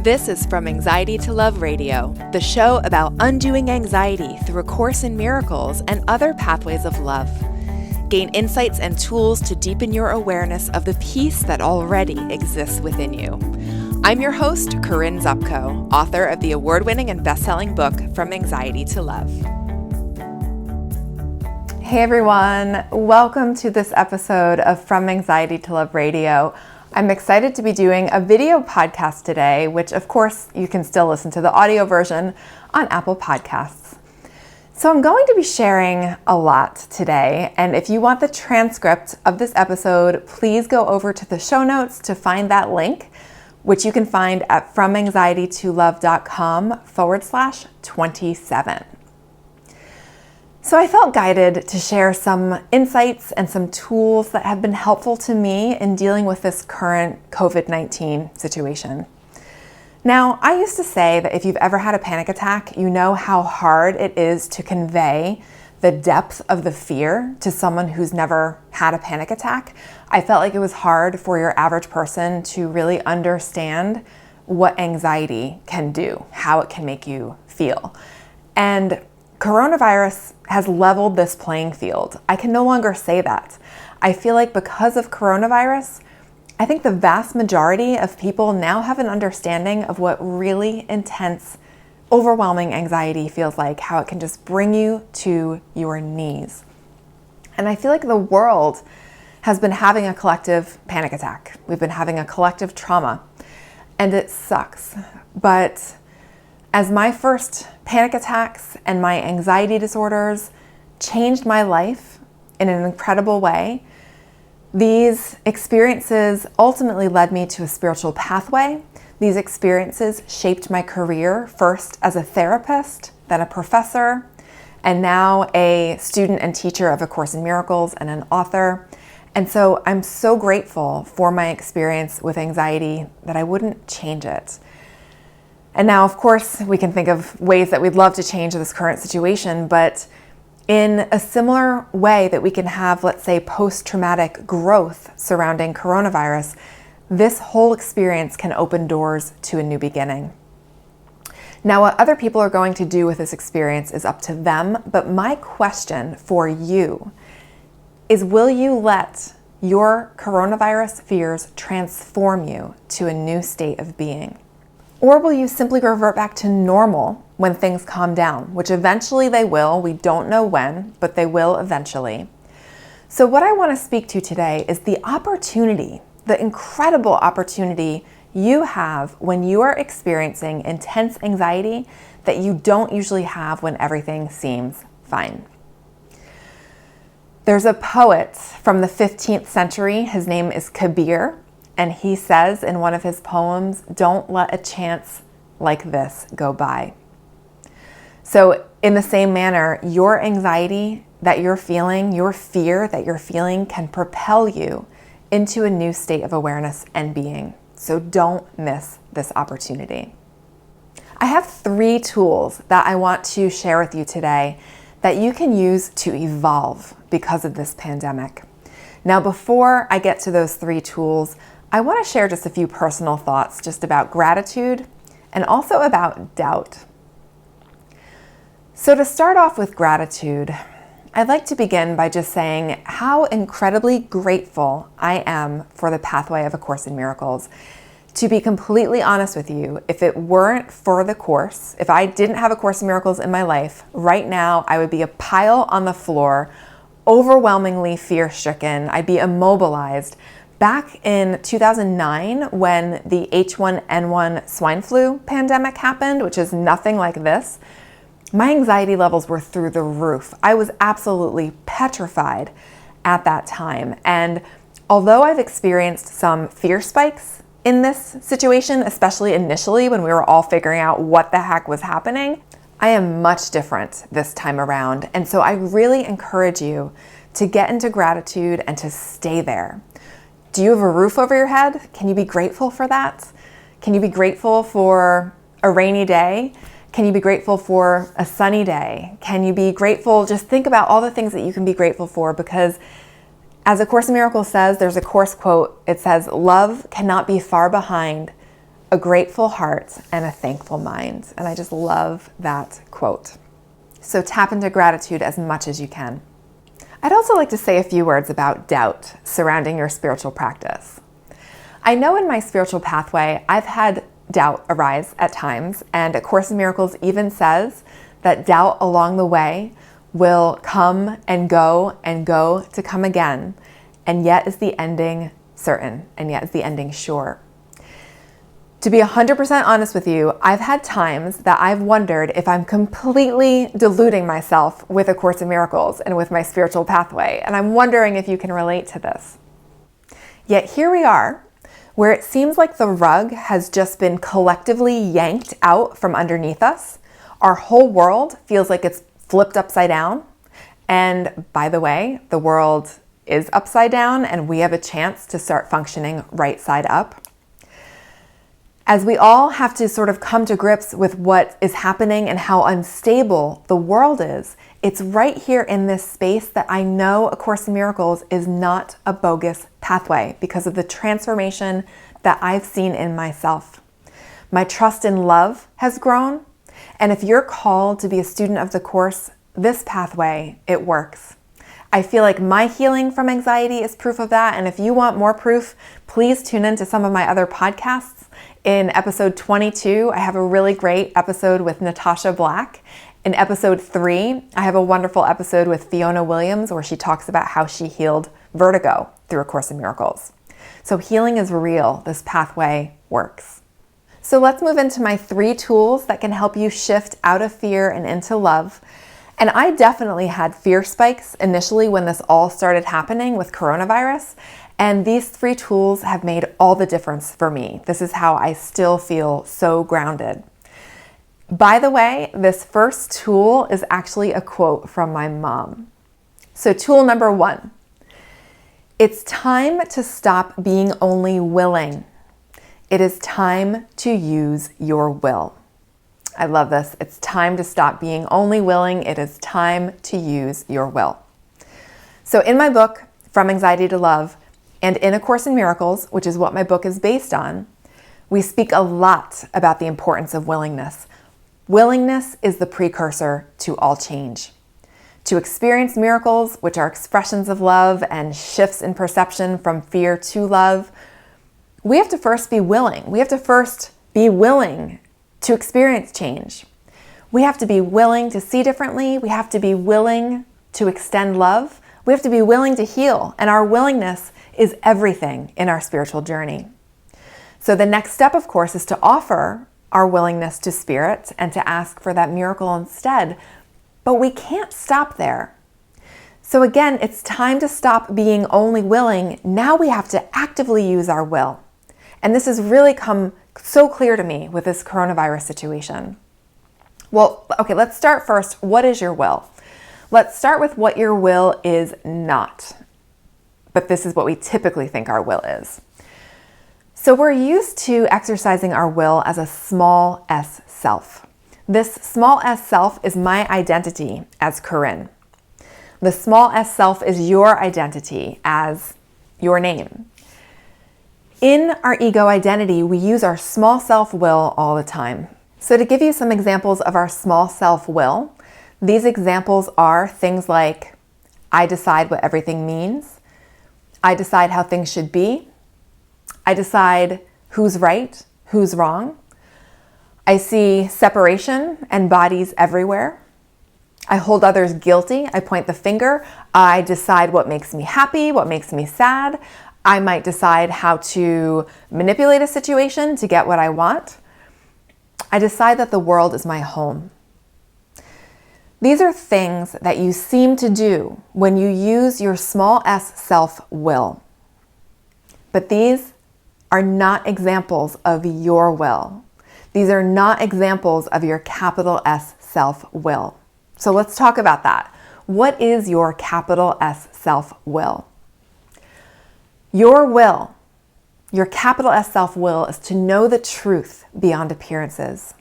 This is From Anxiety to Love Radio, the show about undoing anxiety through A Course in Miracles and other pathways of love. Gain insights and tools to deepen your awareness of the peace that already exists within you. I'm your host, Corinne Zupko, author of the award-winning and best-selling book, From Anxiety to Love. Hey everyone, welcome to this episode of From Anxiety to Love Radio. I'm excited to be doing a video podcast today, which of course you can still listen to the audio version on Apple Podcasts. So I'm going to be sharing a lot today, and if you want the transcript of this episode, please go over to the show notes to find that link, which you can find at FromAnxietyToLove.com/27. So I felt guided to share some insights and some tools that have been helpful to me in dealing with this current COVID-19 situation. Now, I used to say that if you've ever had a panic attack, you know how hard it is to convey the depth of the fear to someone who's never had a panic attack. I felt like it was hard for your average person to really understand what anxiety can do, how it can make you feel. And coronavirus has leveled this playing field. I can no longer say that. I feel like because of coronavirus, I think the vast majority of people now have an understanding of what really intense, overwhelming anxiety feels like, how it can just bring you to your knees. And I feel like the world has been having a collective panic attack. We've been having a collective trauma, and it sucks. But as my first panic attacks and my anxiety disorders changed my life in an incredible way, these experiences ultimately led me to a spiritual pathway. These experiences shaped my career, first as a therapist, then a professor, and now a student and teacher of A Course in Miracles and an author. And so I'm so grateful for my experience with anxiety that I wouldn't change it. And now, of course, we can think of ways that we'd love to change this current situation, but in a similar way that we can have, let's say, post-traumatic growth surrounding coronavirus, this whole experience can open doors to a new beginning. Now, what other people are going to do with this experience is up to them, but my question for you is, will you let your coronavirus fears transform you to a new state of being? Or will you simply revert back to normal when things calm down, which eventually they will. We don't know when, but they will eventually. So what I want to speak to today is the opportunity, the incredible opportunity you have when you are experiencing intense anxiety that you don't usually have when everything seems fine. There's a poet from the 15th century. His name is Kabir. And he says in one of his poems, "Don't let a chance like this go by." So in the same manner, your anxiety that you're feeling, your fear that you're feeling can propel you into a new state of awareness and being. So don't miss this opportunity. I have 3 tools that I want to share with you today that you can use to evolve because of this pandemic. Now, before I get to those 3 tools, I want to share just a few personal thoughts just about gratitude and also about doubt. So to start off with gratitude, I'd like to begin by just saying how incredibly grateful I am for the pathway of A Course in Miracles. To be completely honest with you, if it weren't for the Course, if I didn't have A Course in Miracles in my life, right now I would be a pile on the floor, overwhelmingly fear-stricken. I'd be immobilized. Back in 2009, when the H1N1 swine flu pandemic happened, which is nothing like this, my anxiety levels were through the roof. I was absolutely petrified at that time. And although I've experienced some fear spikes in this situation, especially initially when we were all figuring out what the heck was happening, I am much different this time around. And so I really encourage you to get into gratitude and to stay there. Do you have a roof over your head? Can you be grateful for that? Can you be grateful for a rainy day? Can you be grateful for a sunny day? Can you be grateful? Just think about all the things that you can be grateful for, because as A Course in Miracles says, there's a Course quote. It says, "Love cannot be far behind. a grateful heart, and a thankful mind. And I just love that quote. So tap into gratitude as much as you can. I'd also like to say a few words about doubt surrounding your spiritual practice. I know in my spiritual pathway, I've had doubt arise at times, and A Course in Miracles even says that doubt along the way will come and go to come again, and yet is the ending certain, and yet is the ending sure. To be 100% honest with you, I've had times that I've wondered if I'm completely deluding myself with A Course in Miracles and with my spiritual pathway, and I'm wondering if you can relate to this. Yet here we are, where it seems like the rug has just been collectively yanked out from underneath us. Our whole world feels like it's flipped upside down. And by the way, the world is upside down and we have a chance to start functioning right side up. As we all have to sort of come to grips with what is happening and how unstable the world is, it's right here in this space that I know A Course in Miracles is not a bogus pathway because of the transformation that I've seen in myself. My trust and love has grown, and if you're called to be a student of the Course, this pathway, it works. I feel like my healing from anxiety is proof of that, and if you want more proof, please tune into some of my other podcasts. In episode 22, I have a really great episode with Natasha Black. In episode 3, I have a wonderful episode with Fiona Williams where she talks about how she healed vertigo through A Course in Miracles. So healing is real. This pathway works. So let's move into my 3 tools that can help you shift out of fear and into love. And I definitely had fear spikes initially when this all started happening with coronavirus. And these 3 tools have made all the difference for me. This is how I still feel so grounded. By the way, this first tool is actually a quote from my mom. So tool number 1, it's time to stop being only willing. It is time to use your will. I love this. It's time to stop being only willing. It is time to use your will. So in my book, From Anxiety to Love, and in A Course in Miracles, which is what my book is based on, we speak a lot about the importance of willingness. Willingness is the precursor to all change. To experience miracles, which are expressions of love and shifts in perception from fear to love, we have to first be willing. We have to first be willing to experience change. We have to be willing to see differently. We have to be willing to extend love. We have to be willing to heal. And our willingness is everything in our spiritual journey. So the next step, of course, is to offer our willingness to Spirit and to ask for that miracle instead. But we can't stop there. So again, it's time to stop being only willing. Now we have to actively use our will. And this has really come so clear to me with this coronavirus situation. Well, okay, let's start first. What is your will? Let's start with what your will is not. But this is what we typically think our will is. So we're used to exercising our will as a small s self. This small s self is my identity as Corinne. The small s self is your identity as your name. In our ego identity, we use our small self-will all the time. So to give you some examples of our small self-will, these examples are things like, I decide what everything means. I decide how things should be. I decide who's right, who's wrong. I see separation and bodies everywhere. I hold others guilty. I point the finger. I decide what makes me happy, what makes me sad. I might decide how to manipulate a situation to get what I want. I decide that the world is my home. These are things that you seem to do when you use your small s self-will. But these are not examples of your will. These are not examples of your capital S self-will. So let's talk about that. What is your capital S self-will? Your will, your capital S self-will, is to know the truth beyond appearances.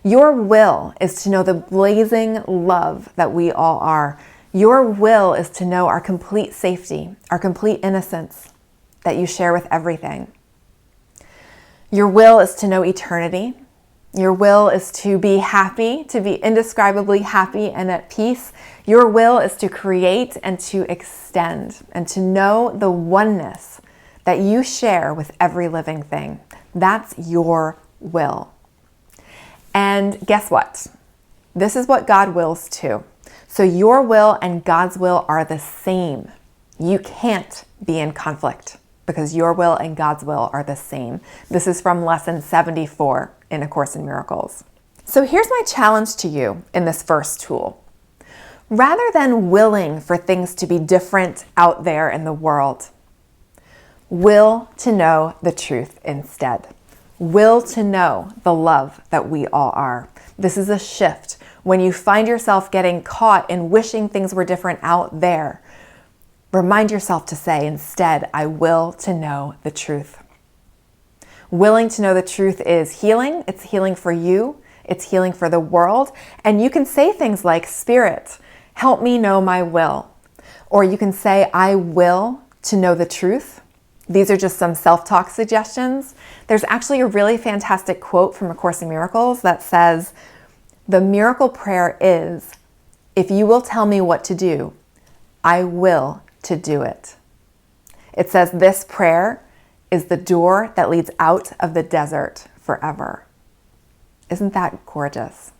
Your will is to know the blazing love that we all are. Your will is to know our complete safety, our complete innocence that you share with everything. Your will is to know eternity. Your will is to be happy, to be indescribably happy and at peace. Your will is to create and to extend and to know the oneness that you share with every living thing. That's your will. And guess what? This is what God wills too. So your will and God's will are the same. You can't be in conflict because your will and God's will are the same. This is from lesson 74 in A Course in Miracles. So here's my challenge to you in this first tool. Rather than willing for things to be different out there in the world, will to know the truth instead. Will to know the love that we all are. This is a shift. When you find yourself getting caught in wishing things were different out there, remind yourself to say instead, I will to know the truth. Willing to know the truth is healing. It's healing for you. It's healing for the world. And you can say things like, Spirit, help me know my will. Or you can say, I will to know the truth. These are just some self-talk suggestions. There's actually a really fantastic quote from A Course in Miracles that says, the miracle prayer is, if you will tell me what to do, I will to do it. It says this prayer is the door that leads out of the desert forever. Isn't that gorgeous?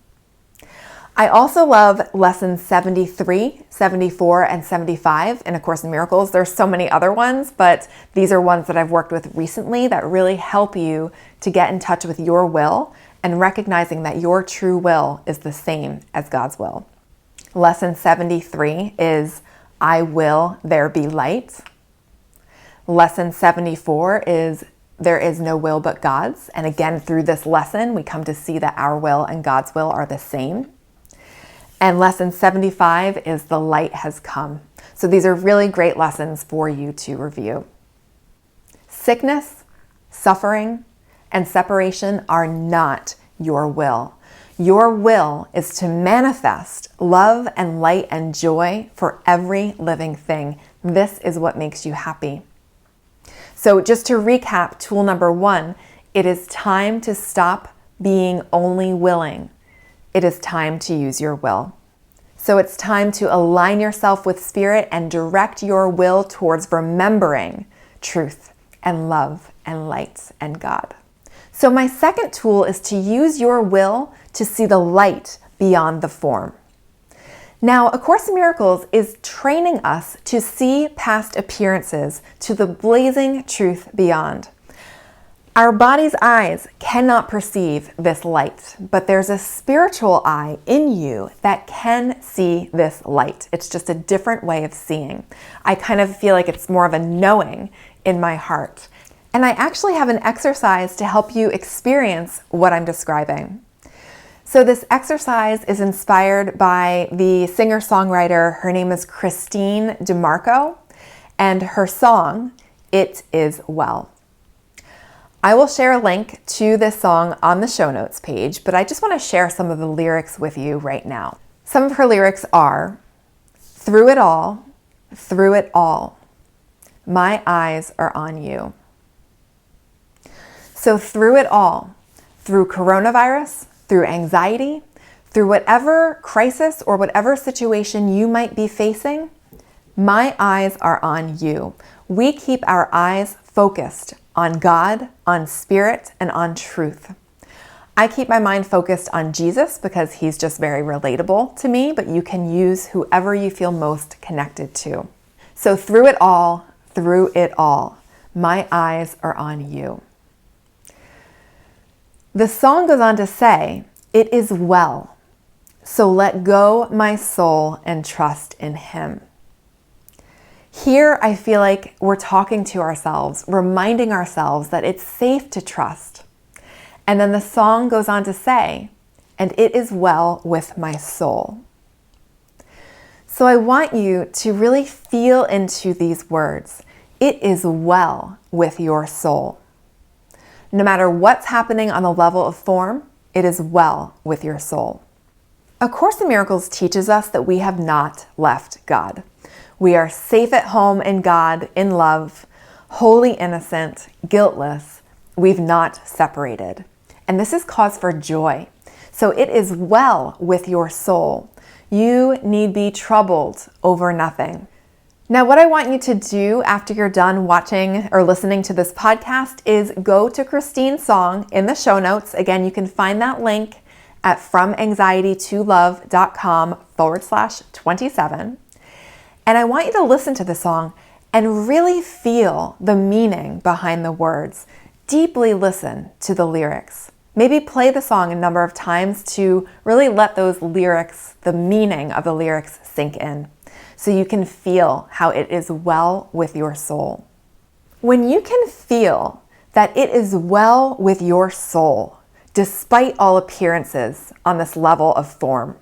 I also love lessons 73, 74, and 75 in A Course in Miracles. There's so many other ones, but these are ones that I've worked with recently that really help you to get in touch with your will and recognizing that your true will is the same as God's will. Lesson 73 is, I will there be light. Lesson 74 is, there is no will but God's. And again, through this lesson, we come to see that our will and God's will are the same. And lesson 75 is, the light has come. So these are really great lessons for you to review. Sickness, suffering, and separation are not your will. Your will is to manifest love and light and joy for every living thing. This is what makes you happy. So just to recap, tool number 1, it is time to stop being only willing. It is time to use your will. So it's time to align yourself with Spirit and direct your will towards remembering truth and love and light and God. So my second tool is to use your will to see the light beyond the form. Now, A Course in Miracles is training us to see past appearances to the blazing truth beyond. Our body's eyes cannot perceive this light, but there's a spiritual eye in you that can see this light. It's just a different way of seeing. I kind of feel like it's more of a knowing in my heart. And I actually have an exercise to help you experience what I'm describing. So this exercise is inspired by the singer-songwriter. Her name is Christine DeMarco, and her song, It Is Well. I will share a link to this song on the show notes page, but I just want to share some of the lyrics with you right now. Some of her lyrics are, through it all, my eyes are on you. So through it all, through coronavirus, through anxiety, through whatever crisis or whatever situation you might be facing, my eyes are on you. We keep our eyes focused on God, on Spirit, and on truth. I keep my mind focused on Jesus because he's just very relatable to me, but you can use whoever you feel most connected to. So through it all, my eyes are on you. The song goes on to say, it is well, so let go my soul and trust in him. Here, I feel like we're talking to ourselves, reminding ourselves that it's safe to trust. And then the song goes on to say, and it is well with my soul. So I want you to really feel into these words. It is well with your soul. No matter what's happening on the level of form, it is well with your soul. A Course in Miracles teaches us that we have not left God. We are safe at home in God, in love, wholly innocent, guiltless, we've not separated. And this is cause for joy. So it is well with your soul. You need be troubled over nothing. Now, what I want you to do after you're done watching or listening to this podcast is go to Christine's song in the show notes. Again, you can find that link at FromAnxietyToLove.com/27. And I want you to listen to the song and really feel the meaning behind the words. Deeply listen to the lyrics. Maybe play the song a number of times to really let those lyrics, the meaning of the lyrics, sink in, so you can feel how it is well with your soul. When you can feel that it is well with your soul, despite all appearances on this level of form,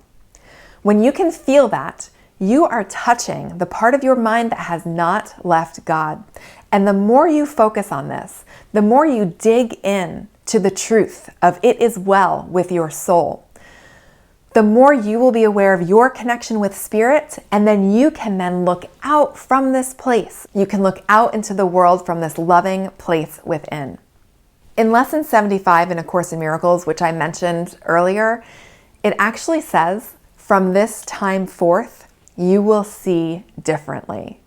when you can feel that, you are touching the part of your mind that has not left God. And the more you focus on this, the more you dig in to the truth of it is well with your soul, the more you will be aware of your connection with Spirit, and then you can then look out from this place. You can look out into the world from this loving place within. In Lesson 75 in A Course in Miracles, which I mentioned earlier, it actually says, from this time forth, you will see differently.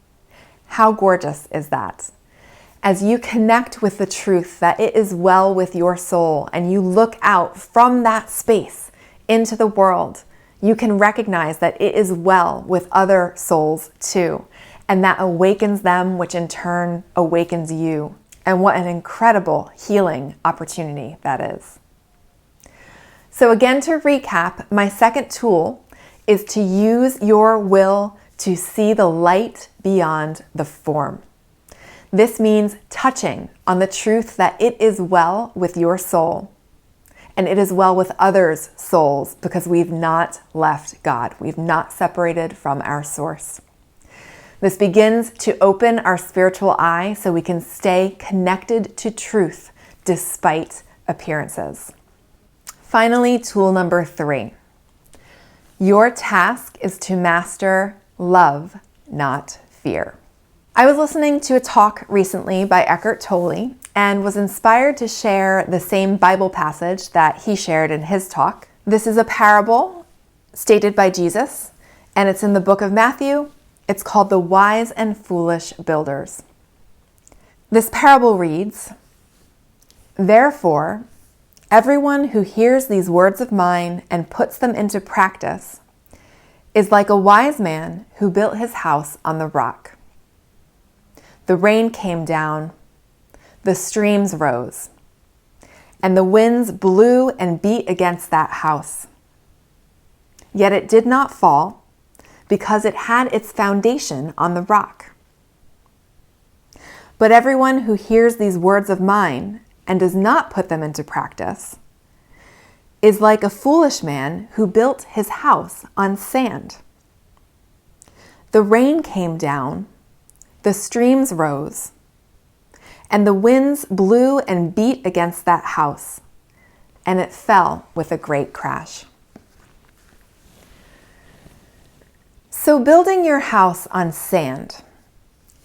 How gorgeous is that? As you connect with the truth that it is well with your soul and you look out from that space into the world, you can recognize that it is well with other souls too. And that awakens them, which in turn awakens you. And what an incredible healing opportunity that is. So again, to recap, my second tool is to use your will to see the light beyond the form. This means touching on the truth that it is well with your soul, and it is well with others' souls, because we've not left God. We've not separated from our source. This begins to open our spiritual eye so we can stay connected to truth despite appearances. Finally, tool number 3. Your task is to master love, not fear. I was listening to a talk recently by Eckhart Tolle and was inspired to share the same Bible passage that he shared in his talk. This is a parable stated by Jesus, and it's in the book of Matthew. It's called The Wise and Foolish Builders. This parable reads, "Therefore, everyone who hears these words of mine and puts them into practice is like a wise man who built his house on the rock. The rain came down, the streams rose, and the winds blew and beat against that house. Yet it did not fall, because it had its foundation on the rock. But everyone who hears these words of mine and does not put them into practice is like a foolish man who built his house on sand. The rain came down, the streams rose, and the winds blew and beat against that house, and it fell with a great crash." So building your house on sand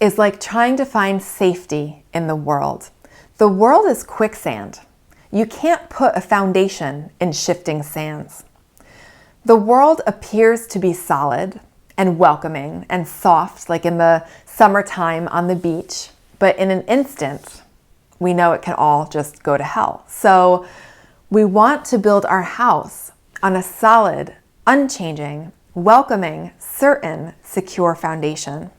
is like trying to find safety in the world. The world is quicksand. You can't put a foundation in shifting sands. The world appears to be solid and welcoming and soft, like in the summertime on the beach, but in an instant, we know it can all just go to hell. So we want to build our house on a solid, unchanging, welcoming, certain, secure foundation.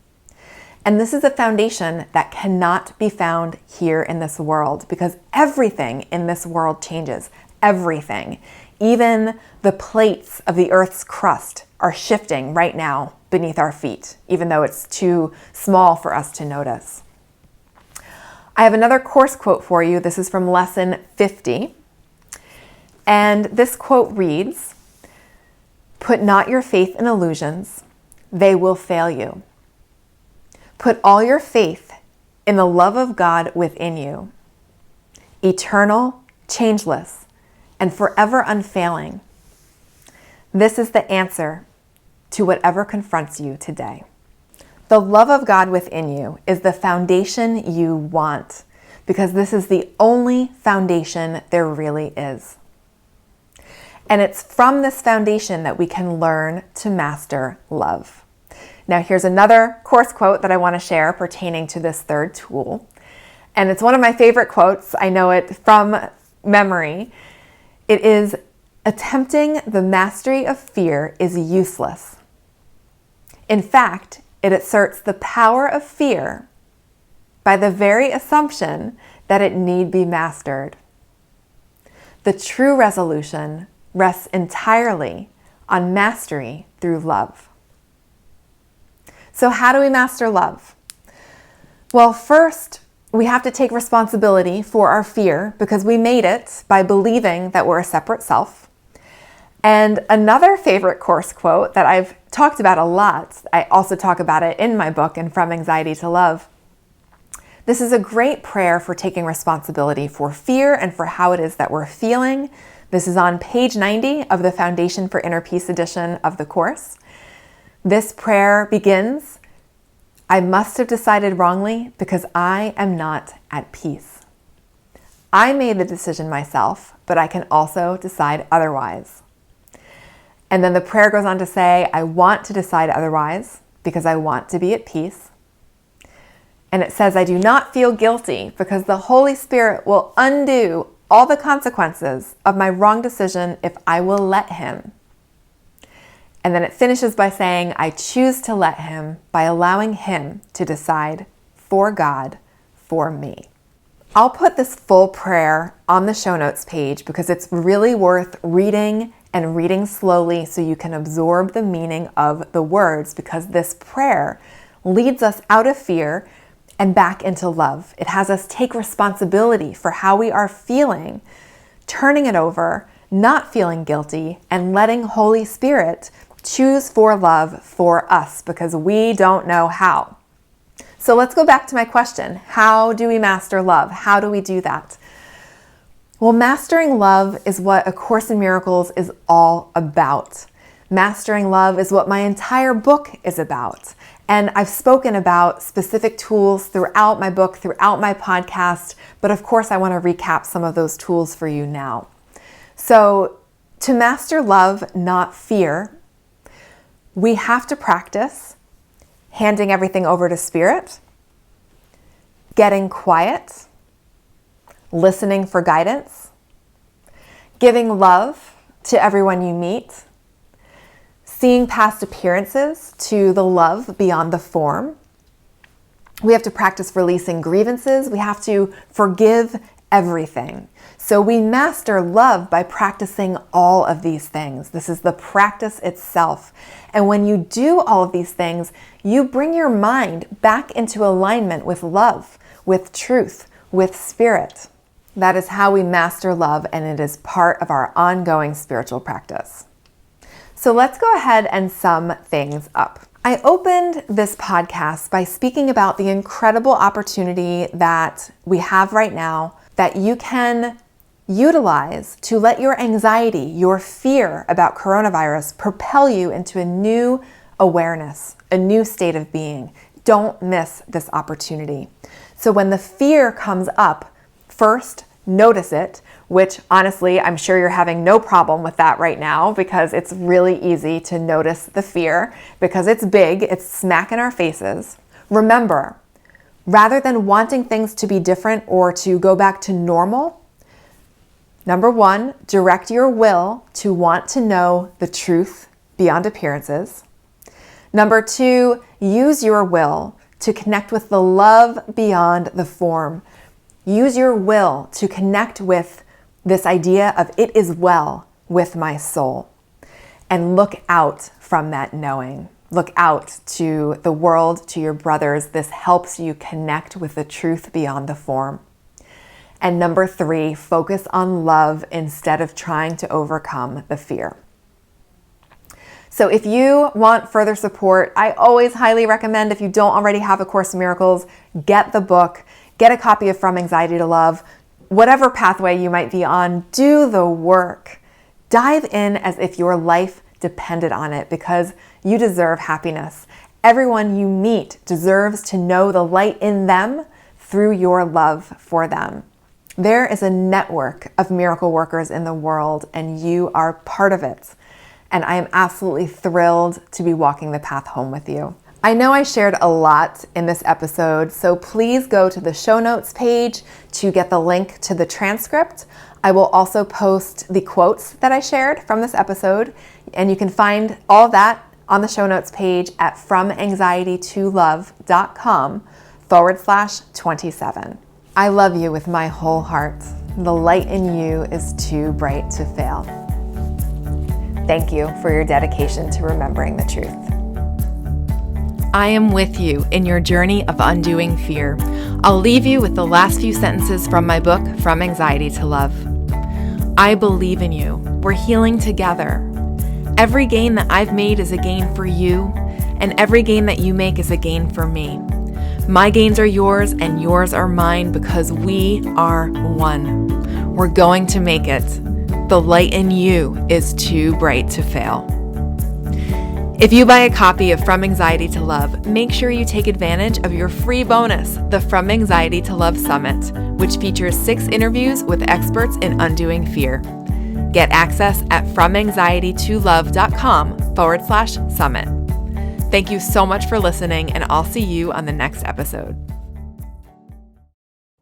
And this is a foundation that cannot be found here in this world, because everything in this world changes. Everything. Even the plates of the Earth's crust are shifting right now beneath our feet, even though it's too small for us to notice. I have another course quote for you. This is from Lesson 50. And this quote reads, "Put not your faith in illusions. They will fail you. Put all your faith in the love of God within you, eternal, changeless, and forever unfailing. This is the answer to whatever confronts you today." The love of God within you is the foundation you want, because this is the only foundation there really is. And it's from this foundation that we can learn to master love. Now, here's another course quote that I want to share pertaining to this third tool. And it's one of my favorite quotes. I know it from memory. It is, "Attempting the mastery of fear is useless. In fact, it asserts the power of fear by the very assumption that it need be mastered. The true resolution rests entirely on mastery through love." So how do we master love? Well, first, we have to take responsibility for our fear because we made it by believing that we're a separate self. And another favorite course quote that I've talked about a lot, I also talk about it in my book, and From Anxiety to Love. This is a great prayer for taking responsibility for fear and for how it is that we're feeling. This is on page 90 of the Foundation for Inner Peace edition of the course. This prayer begins, "I must have decided wrongly because I am not at peace. I made the decision myself, but I can also decide otherwise." And then the prayer goes on to say, "I want to decide otherwise because I want to be at peace." And it says, "I do not feel guilty because the Holy Spirit will undo all the consequences of my wrong decision if I will let Him." And then it finishes by saying, "I choose to let Him by allowing Him to decide for God, for me." I'll put this full prayer on the show notes page because it's really worth reading and reading slowly so you can absorb the meaning of the words, because this prayer leads us out of fear and back into love. It has us take responsibility for how we are feeling, turning it over, not feeling guilty, and letting Holy Spirit choose for love for us because we don't know how. So let's go back to my question. How do we master love? How do we do that? Well, mastering love is what A Course in Miracles is all about. Mastering love is what my entire book is about. And I've spoken about specific tools throughout my book, throughout my podcast, but of course I want to recap some of those tools for you now. So to master love, not fear, we have to practice handing everything over to Spirit, getting quiet, listening for guidance, giving love to everyone you meet, seeing past appearances to the love beyond the form. We have to practice releasing grievances. We have to forgive everything. So we master love by practicing all of these things. This is the practice itself. And when you do all of these things, you bring your mind back into alignment with love, with truth, with Spirit. That is how we master love, and it is part of our ongoing spiritual practice. So let's go ahead and sum things up. I opened this podcast by speaking about the incredible opportunity that we have right now that you can utilize to let your anxiety, your fear about coronavirus propel you into a new awareness, a new state of being. Don't miss this opportunity. So when the fear comes up, first notice it, which honestly, I'm sure you're having no problem with that right now because it's really easy to notice the fear because it's big, it's smack in our faces. Remember, rather than wanting things to be different or to go back to normal, number one, direct your will to want to know the truth beyond appearances. Number two, use your will to connect with the love beyond the form. Use your will to connect with this idea of it is well with my soul. And look out from that knowing. Look out to the world, to your brothers. This helps you connect with the truth beyond the form. And number three, focus on love instead of trying to overcome the fear. So if you want further support, I always highly recommend, if you don't already have A Course in Miracles, get the book, get a copy of From Anxiety to Love. Whatever pathway you might be on, do the work. Dive in as if your life depended on it because you deserve happiness. Everyone you meet deserves to know the light in them through your love for them. There is a network of miracle workers in the world, and you are part of it. And I am absolutely thrilled to be walking the path home with you. I know I shared a lot in this episode, so please go to the show notes page to get the link to the transcript. I will also post the quotes that I shared from this episode, and you can find all of that on the show notes page at FromAnxietyToLove.com/27. I love you with my whole heart. The light in you is too bright to fail. Thank you for your dedication to remembering the truth. I am with you in your journey of undoing fear. I'll leave you with the last few sentences from my book, From Anxiety to Love. I believe in you. We're healing together. Every gain that I've made is a gain for you, and every gain that you make is a gain for me. My gains are yours, and yours are mine because we are one. We're going to make it. The light in you is too bright to fail. If you buy a copy of From Anxiety to Love, make sure you take advantage of your free bonus, the From Anxiety to Love Summit, which features 6 interviews with experts in undoing fear. Get access at FromAnxietyToLove.com/summit. Thank you so much for listening, and I'll see you on the next episode.